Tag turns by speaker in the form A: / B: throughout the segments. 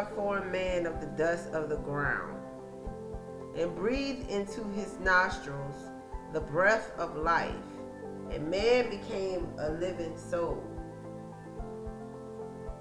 A: God formed man of the dust of the ground and breathed into his nostrils the breath of life, and man became a living soul.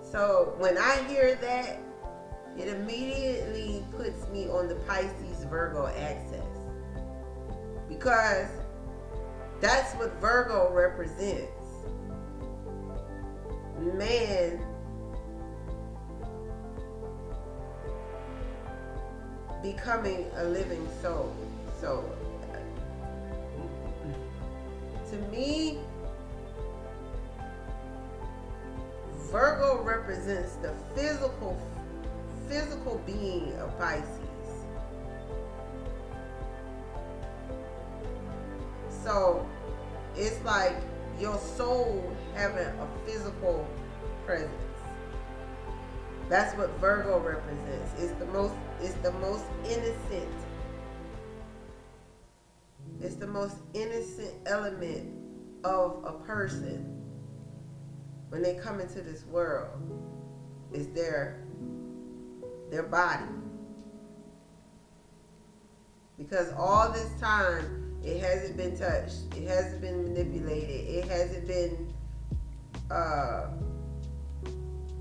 A: So when I hear that, it immediately puts me on the Pisces Virgo axis, because that's what Virgo represents. Man becoming a living soul. So to me, Virgo represents the physical being of Pisces. So it's like your soul having a physical presence. That's what Virgo represents. It's the most innocent. It's the most innocent element of a person when they come into this world. Is their body. Because all this time, it hasn't been touched. It hasn't been manipulated. It hasn't been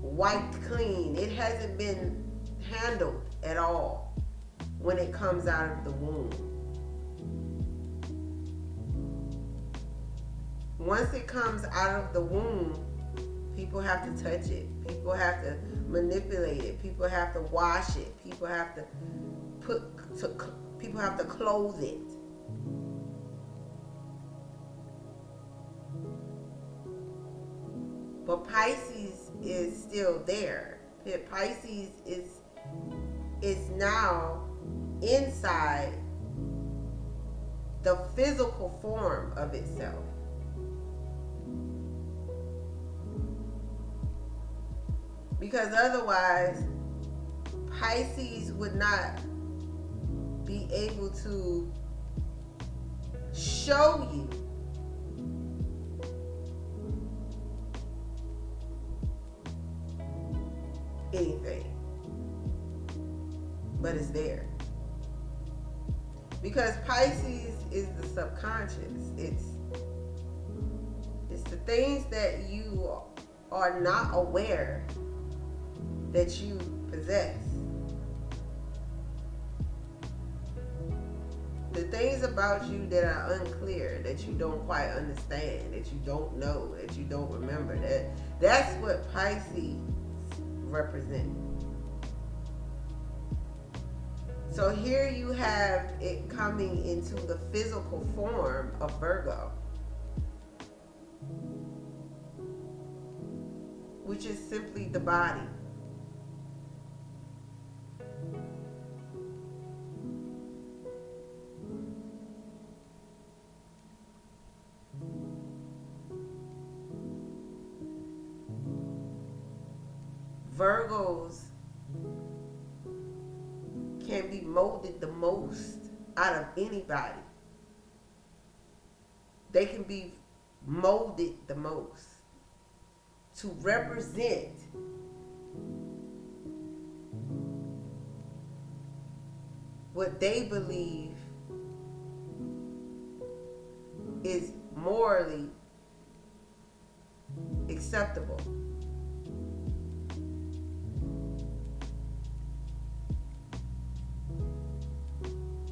A: wiped clean. It hasn't been handled at all when it comes out of the womb. Once it comes out of the womb, people have to touch it. People have to manipulate it. People have to wash it. People have to clothe it. But Pisces is still there. Pisces is now inside the physical form of itself. Because otherwise, Pisces would not be able to show you anything. But it's there. Because Pisces is the subconscious. It's the things that you are not aware that you possess. The things about you that are unclear, that you don't quite understand, that you don't know, that you don't remember, that's what Pisces represent. So here you have it coming into the physical form of Virgo, which is simply the body. Virgos can be molded the most out of anybody. They can be molded the most to represent what they believe is morally acceptable.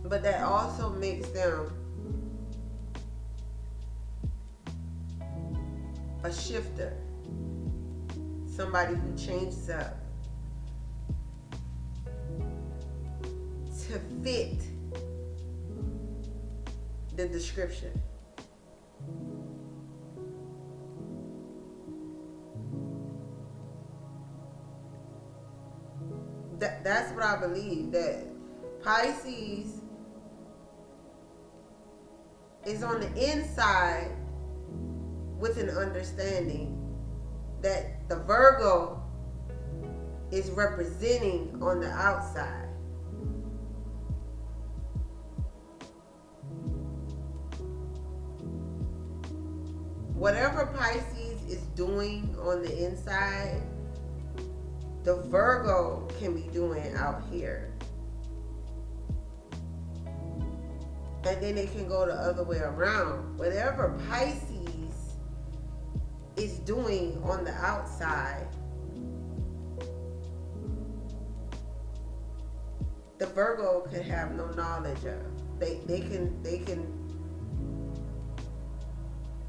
A: But that also makes them a shifter, somebody who changes up to fit the description. That's what I believe, that Pisces is on the inside with an understanding that the Virgo is representing on the outside. Whatever Pisces is doing on the inside, the Virgo can be doing out here. And then it can go the other way around. Whatever Pisces is doing on the outside, the Virgo can have no knowledge of. They can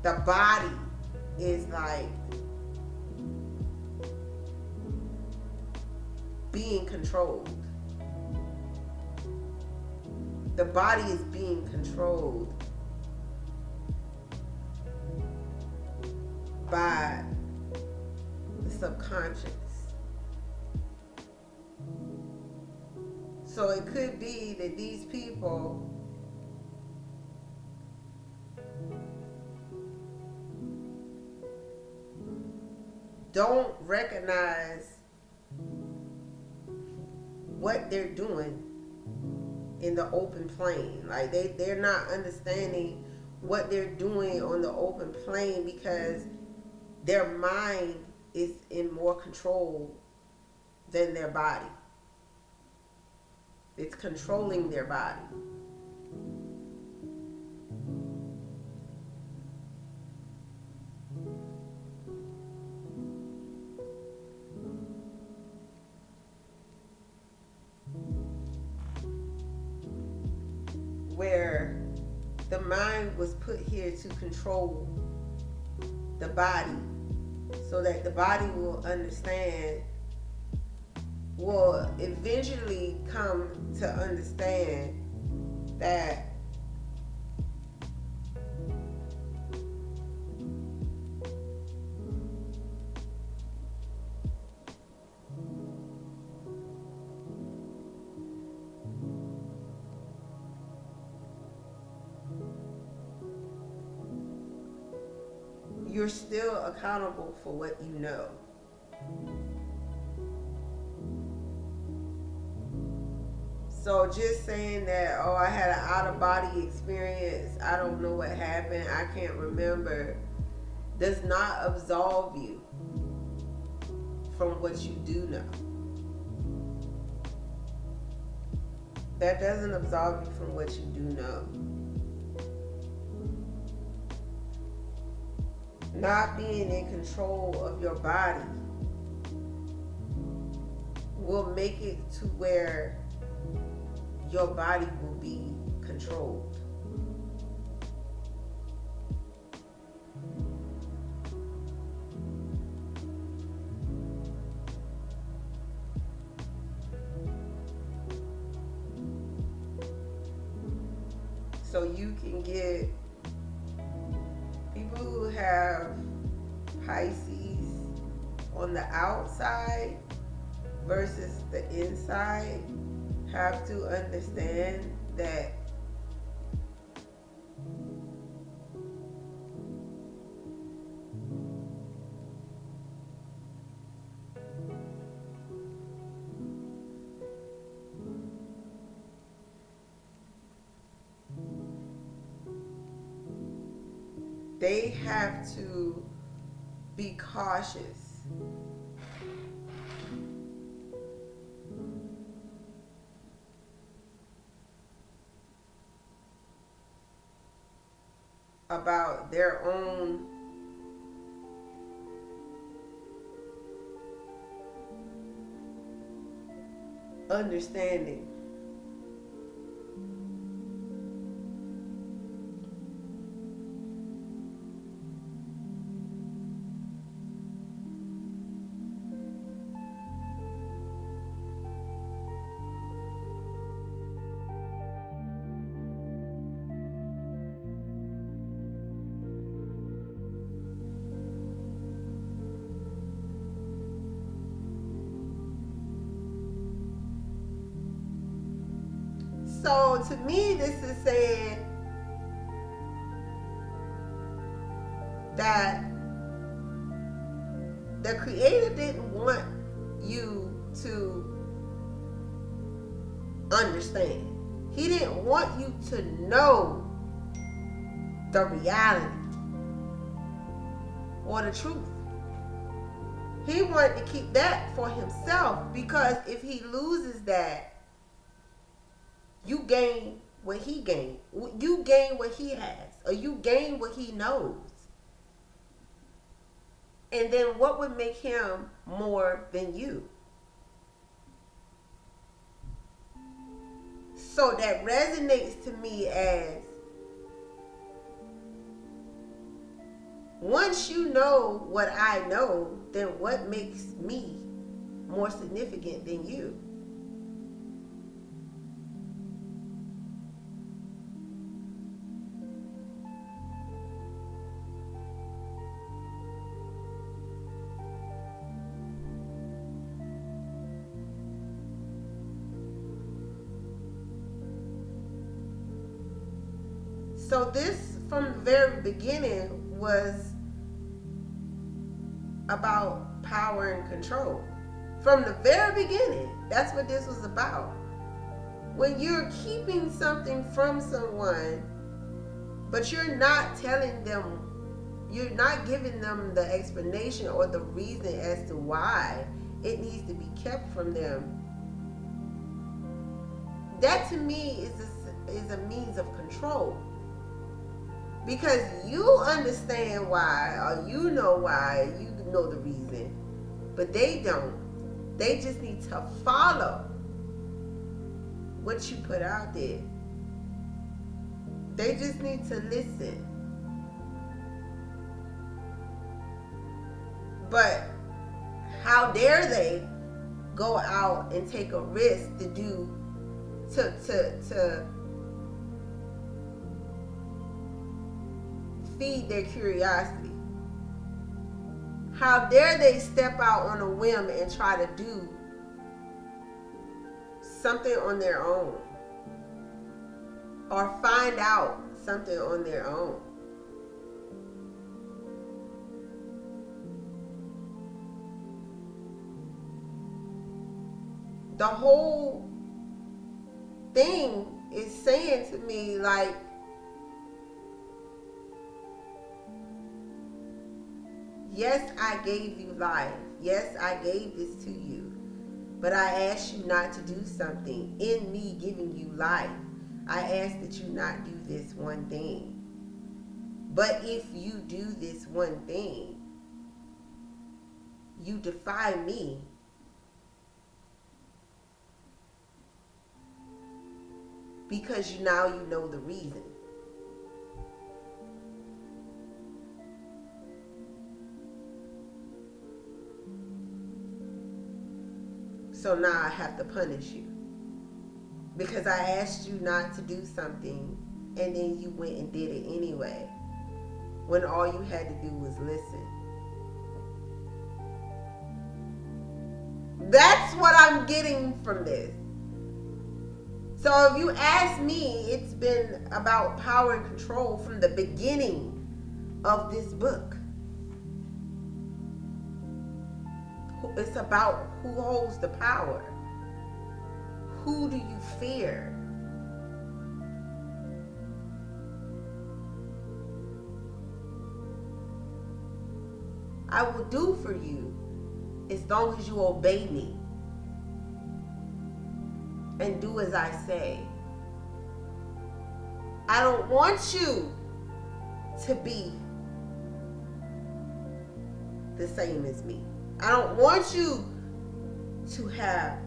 A: the body is like being controlled. The body is being controlled by the subconscious. So it could be that these people don't recognize what they're doing in the open plane. Like they're not understanding what they're doing on the open plane because their mind is in more control than their body. It's controlling their body. Where the mind was put here to control the body so that the body will understand, will eventually come to understand that you're still accountable for what you know. So just saying that, oh, I had an out-of-body experience, I don't know what happened, I can't remember, does not absolve you from what you do know. That doesn't absolve you from what you do know. Not being in control of your body will make it to where your body will be controlled. So you can get people who have Pisces on the outside versus the inside have to understand that they have to be cautious about their own understanding. So to me, this is saying that the Creator didn't want you to understand. He didn't want you to know the reality or the truth. He wanted to keep that for himself, because if he loses that, you gain what he gained. You gain what he has, or you gain what he knows. And then what would make him more than you? So that resonates to me as, once you know what I know, then what makes me more significant than you? So this, from the very beginning, was about power and control. From the very beginning, that's what this was about. When you're keeping something from someone, but you're not telling them, you're not giving them the explanation or the reason as to why it needs to be kept from them, that to me is a means of control. Because you understand why, or you know why, you know the reason, but they don't. They just need to follow what you put out there. They just need to listen. But how dare they go out and take a risk to feed their curiosity? How dare they step out on a whim and try to do something on their own, or find out something on their own? The whole thing is saying to me, like, yes, I gave you life. Yes, I gave this to you. But I asked you not to do something. In me giving you life, I asked that you not do this one thing. But if you do this one thing, you defy me. Because now you know the reason. So now I have to punish you. Because I asked you not to do something, and then you went and did it anyway, when all you had to do was listen. That's what I'm getting from this. So if you ask me, it's been about power and control from the beginning of this book. It's about who holds the power. Who do you fear? I will do for you as long as you obey me and do as I say. I don't want you to be the same as me. I don't want you to have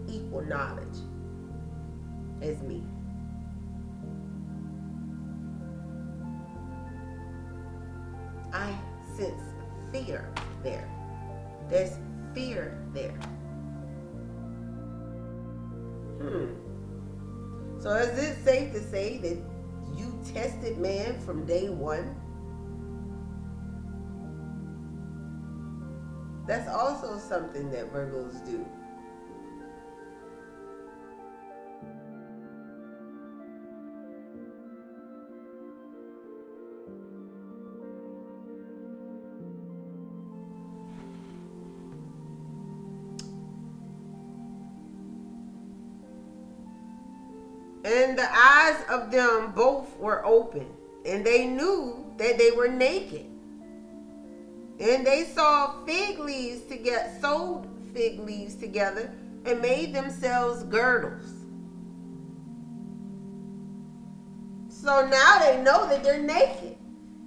A: equal knowledge as me. I sense fear there. There's fear there. So is it safe to say that you tested man from day one? That's also something that Virgos do. And the eyes of them both were open, and they knew that they were naked. And they saw fig leaves to get sewed fig leaves together and made themselves girdles. So now they know that they're naked.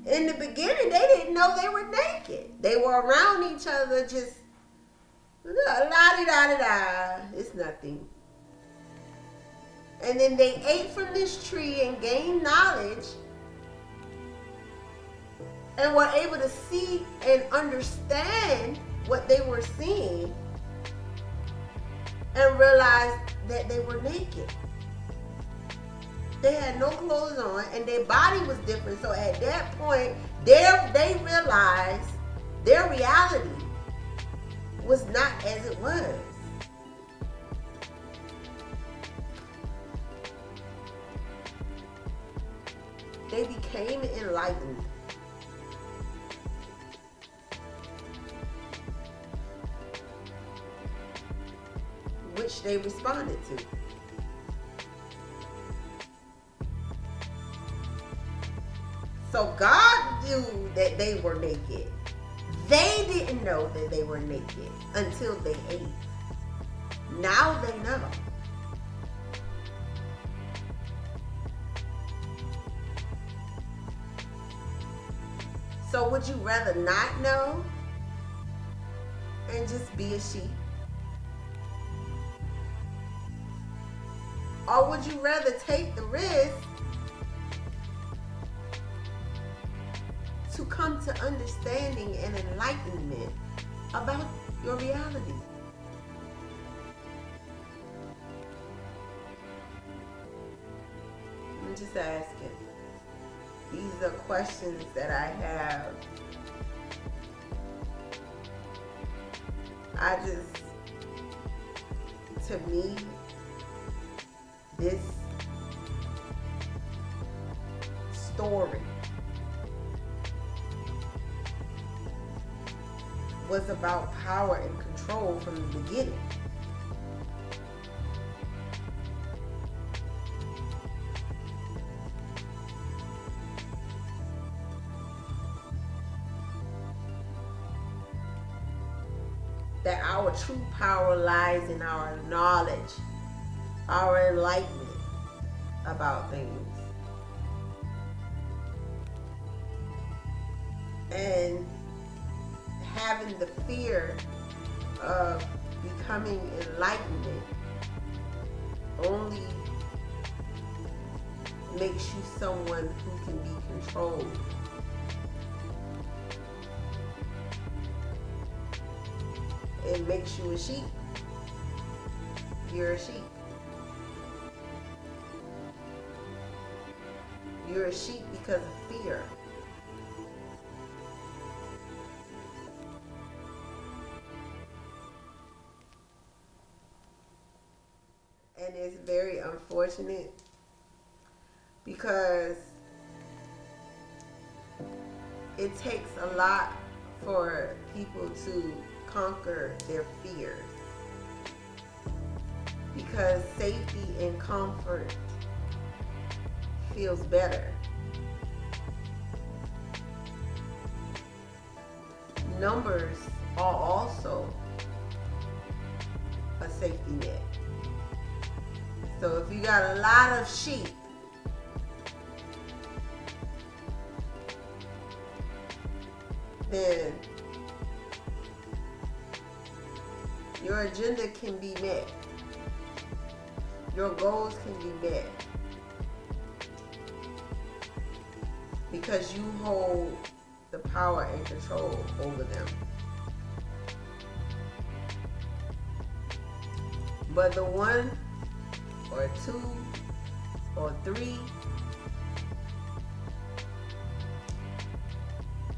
A: In the beginning, they didn't know they were naked. They were around each other, just la-di-da-di-da. It's nothing. And then they ate from this tree and gained knowledge and were able to see and understand what they were seeing and realized that they were naked. They had no clothes on and their body was different. So at that point, they realized their reality was not as it was. They became enlightened. Which they responded to. So God knew that they were naked. They didn't know that they were naked until they ate. Now they know. So would you rather not know and just be a sheep? Or would you rather take the risk to come to understanding and enlightenment about your reality? I'm just asking. These are questions that I have. To me, this story was about power and control from the beginning. That our true power lies in our knowledge, our enlightenment about things. And having the fear of becoming enlightenment only makes you someone who can be controlled. It makes you a sheep. You're a sheep. You're a sheep because of fear. And it's very unfortunate because it takes a lot for people to conquer their fears, because safety and comfort feels better. Numbers are also a safety net. So if you got a lot of sheep, then your agenda can be met. Your goals can be met. Because you hold the power and control over them. But the one or two or three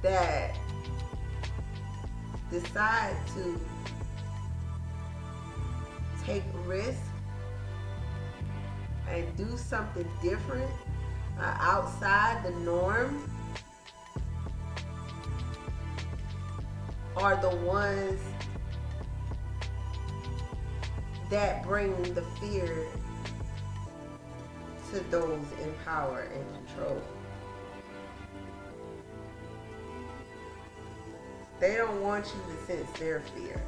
A: that decide to take risk and do something different outside the norm are the ones that bring the fear to those in power and control. They don't want you to sense their fear.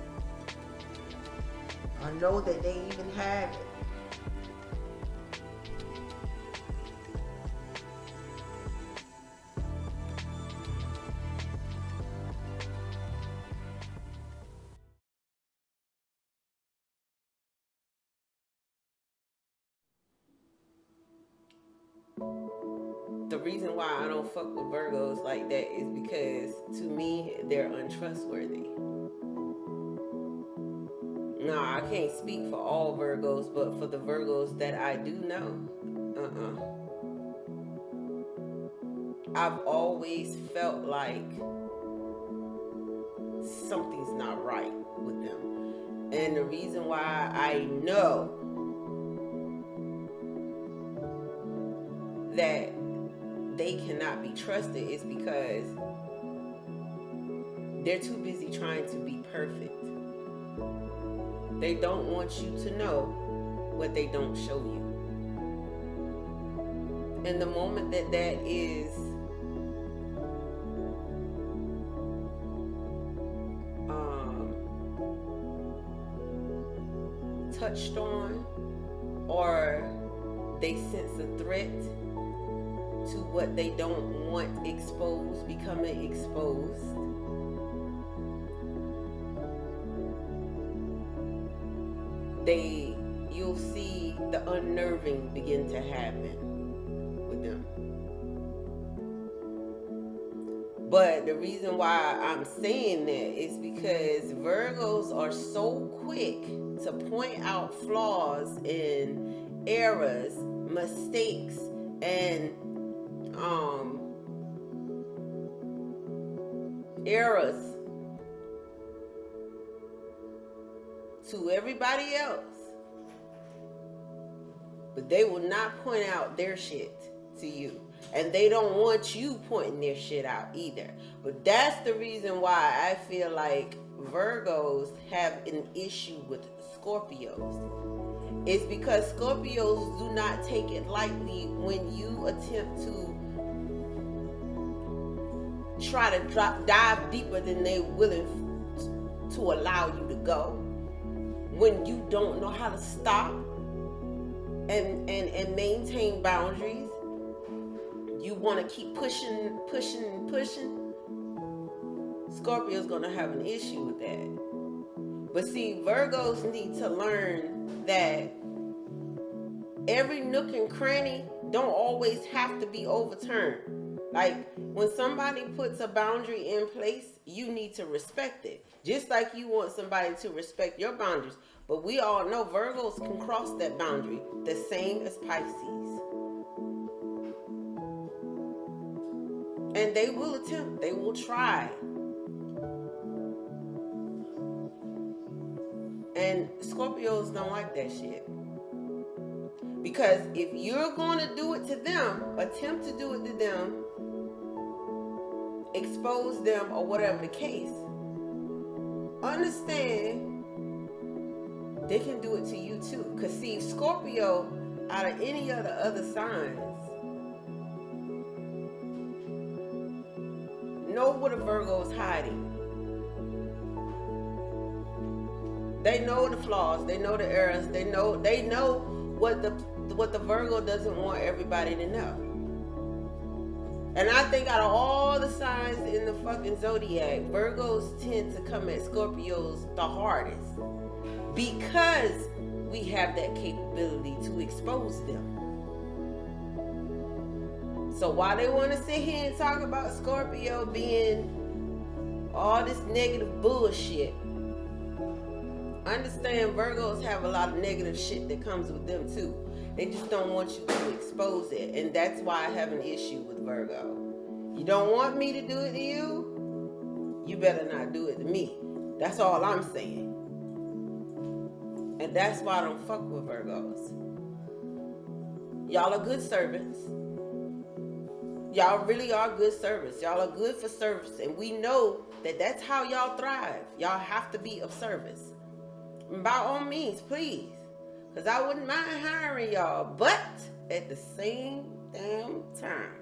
A: Or know that they even have it. The reason why I don't fuck with Virgos like that is because, to me, they're untrustworthy. Now, I can't speak for all Virgos, but for the Virgos that I do know, I've always felt like something's not right with them. And the reason why I know that they cannot be trusted is because they're too busy trying to be perfect. They don't want you to know what they don't show you. And the moment that that is touched on, or they sense a threat to what they don't want exposed becoming exposed, you'll see the unnerving begin to happen with them. But the reason why I'm saying that is because Virgos are so quick to point out flaws and errors, mistakes, and errors to everybody else, but they will not point out their shit to you, and they don't want you pointing their shit out either. But that's the reason why I feel like Virgos have an issue with Scorpios. It's because Scorpios do not take it lightly when you attempt to try to dive deeper than they're willing to allow you to go. When you don't know how to stop and maintain boundaries, you want to keep pushing. Scorpio's going to have an issue with that. But see, Virgos need to learn that every nook and cranny don't always have to be overturned. Like, when somebody puts a boundary in place, you need to respect it. Just like you want somebody to respect your boundaries. But we all know Virgos can cross that boundary, the same as Pisces. And they will attempt, they will try. And Scorpios don't like that shit. Because if you're going to do it to them, attempt to do it to them, expose them, or whatever the case, understand they can do it to you too. Because see, Scorpio, out of any of the other signs, know what a Virgo is hiding. They know the flaws, they know the errors, they know what the Virgo doesn't want everybody to know. And I think out of all the signs in the fucking zodiac, Virgos tend to come at Scorpios the hardest, because we have that capability to expose them. So while they want to sit here and talk about Scorpio being all this negative bullshit, understand Virgos have a lot of negative shit that comes with them too. They just don't want you to expose it. And that's why I have an issue with Virgo. You don't want me to do it to you? You better not do it to me. That's all I'm saying. And that's why I don't fuck with Virgos. Y'all are good servants. Y'all really are good servants. Y'all are good for service. And we know that that's how y'all thrive. Y'all have to be of service. And by all means, please. Because I wouldn't mind hiring y'all. But at the same damn time,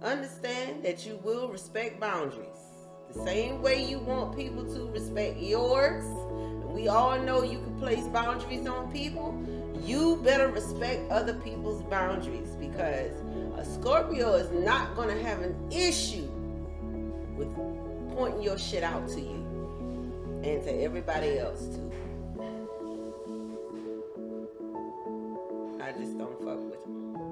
A: understand that you will respect boundaries. The same way you want people to respect yours, and we all know you can place boundaries on people, you better respect other people's boundaries, because a Scorpio is not going to have an issue with pointing your shit out to you and to everybody else too. I just don't fuck with you.